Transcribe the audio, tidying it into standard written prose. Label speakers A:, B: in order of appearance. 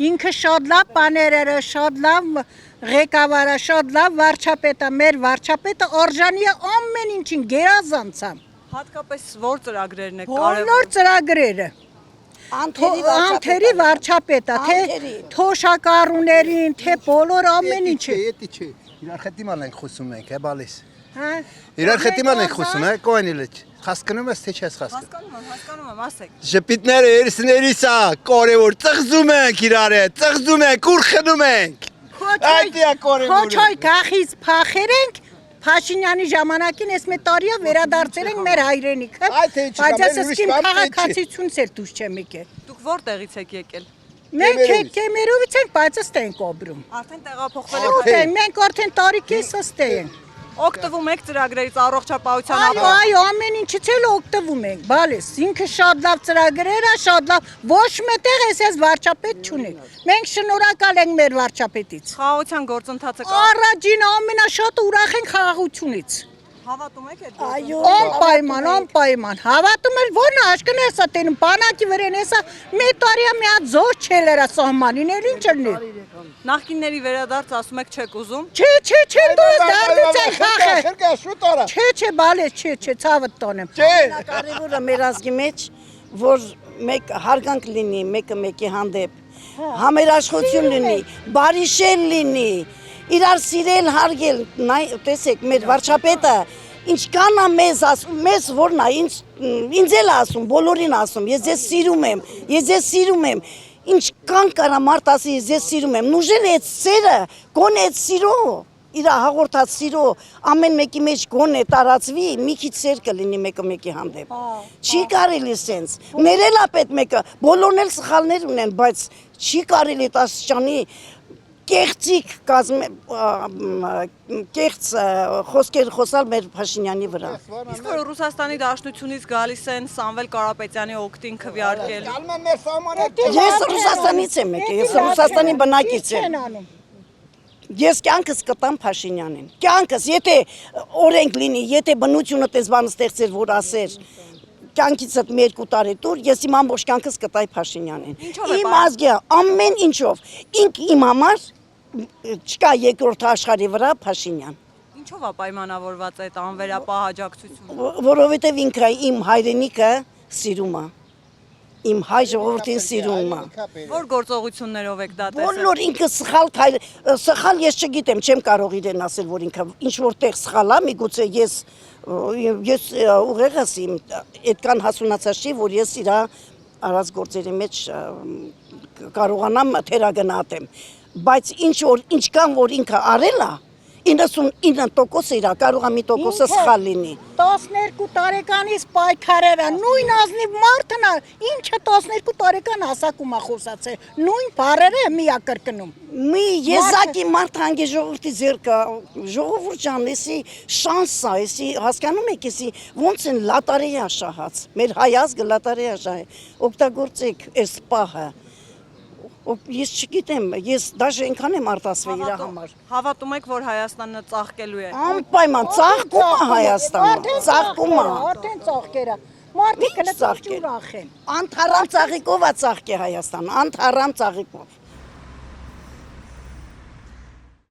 A: ինքը շատ լավ բաները, շատ լավ ղեկավարը, շատ լավ վարչապետը, մեր վարչապետը արժանի է ամեն ինչին գերազանցան։
B: Հատկապես որ ծրագրերն է
A: Բոլոր ծրագրերը։ Անթերի վարչապետը, թե թոշակառուներին, թե բոլոր ամեն ինչը։
C: Չէ, իրար հետիման ենք խոսում ենք, բալիս։
A: Հա։
C: Իրար հետիման ենք խոսում, կոյնիլը։ Հասկանում ես թե չես հասկանում։
B: Հասկանում եմ, ասեք։
C: Ժպիտները երսներից է, կարևոր ծղզում ենք իրար հետ, ծղզում ենք, ուր խնում ենք։
A: Քոչոյ գախից փախեր ենք, Փաշինյանի ժամանակին այս մի տարիա վերադարձել ենք մեր հայրենիքը, բայց ես իմ քաղաքացիությունից էլ դուրս չեմ եկել։
B: Դուք որտեղից եք եկել։
A: Մենք Կեմերովից ենք, բայց ըստ ենք ապրում։
B: Արդեն տեղափոխվել եք։
A: Մենք արդեն տարի կես ըստ ենք։
B: Օգտվում եք ծրագրերից առողջապահության
A: Այո, ամեն ինչից էլ օգտվում ենք, բալես, ինքը շատ լավ ծրագրեր է, շատ լավ, ոչ մետեղ ես վարչապետ չունենք, մենք շնորհակալ ենք մեր վարչապետից։
B: Խաղաղության գործընթացը
A: Առաջին ամենաշատը ուրախ ենք խաղաղությունից։
B: Հավատում եք այդ
A: Այո, անպայման, հավատում եմ, որն է աշկն էսա տենում, բանակի վրեն էսա, մի տարիա մի հատ զոր չել էրա սահմանին, էլ ինչ ելնի։
B: Նախկինների վերադարձ ասում եք չեք ուզում։
A: Չէ, դու ես դարձել խախը։ Չէ, բալես, չէ, ցավդ տոնեմ։
D: Կարևորը մեր ազգի մեջ, որ մեկ հարգանք լինի, մեկը մեկի հանդեպ, համերաշխություն լինի, բարիշել լինի, իրար սիրել, հարգել, տեսեք, մեր վարչապետը, ինչքան է մեզ ասում, մեզ որն է, ինձ էլ ասում, բոլորին ասում, ես ձեզ սիրում եմ, ինչքան կարա մարդ ասի, ես ձեզ սիրում եմ, նուժել է այդ սերը, գոնե այդ սիրո, իր հաղորդած սիրո, ամեն մեկի մեջ գոնե տարածվի, մի քիչ սեր կլինի մեկը մեկի հանդեպ, չի կարելի սենց, ներել է պետ մեկը, բոլորն էլ սխալներ ունեն, բայց չի կարելի տասճանի, կեղծիկ կեղծ խոսքեր խոսալ մեր Փաշինյանի վրա։
B: Իսկ որ Ռուսաստանի Դաշնությունից գալիս են Սամվել Կարապետյանի օգտին քվեարկել։
D: Ես Ռուսաստանից եմ եկել, ես Ռուսաստանի բնակիչ եմ։ Ես կյանքս կտամ Փաշինյանին։ Կյանքս, եթե օրենք լինի, եթե բնությունը տես բան ստեղծեր, որ ասեր, կյանքից հետ մի երկու տարի դուր, ես իմ ամբողջ կյանքս կտայի Փաշինյանին։ Իմ ազգի ամեն ինչով, իմ համար չկա երկրորդ աշխարհի վրա Փաշինյան։
B: Ինչով է պայմանավորված այդ անվերապահ աջակցությունը։
D: Որովհետև ինքը իմ հայրենիքը սիրում է։ Իմ հայ ժողովրդին սիրում է։
B: Որ գործողություններով եք դա տեսել։
D: Բոլոր ինքը սխալ ես չգիտեմ, չեմ կարող իրեն ասել, որ ինքը ինչ որտեղ սխալ է, միգուցե ես ուղեղս իմ այդքան հասունացած չի, որ ես իր արած գործերի մեջ կարողանամ թերագնահատեմ, բայց ինչքան որ ինքը արել է, 99% իրա կարող է մի տոկոսը սխալ լինի։
A: 12 տարեկանից պայքարել է, նույն ազնիվ մարդն է, ինչը 12 տարեկան հասակում է խոսացել, նույն բառերը միակրկնում։
D: Մի եզակի մարդ հանգի ժողովրդի ձեռքը, ժողովուրդ ջան, էսի շանս է, էսի հասկանում եք, էսի ոնց են լատարի է շահած, մեր հայ ազգը լատարի է շահել, օգտագործեք այս պահը։ Ես չգիտեմ, ես դաժե այնքան եմ արտասվել իր համար։
B: Հավատում եք, որ Հայաստանը ծաղկելու է։
D: Անպայման ծաղկում է Հայաստանը, ծաղկում է։
A: Արդեն ծաղկեր է։ Մարդիկ հենց ուրախ են։
D: Անթառամ ծաղիկով է ծաղկե Հայաստանը, անթառամ ծաղիկով։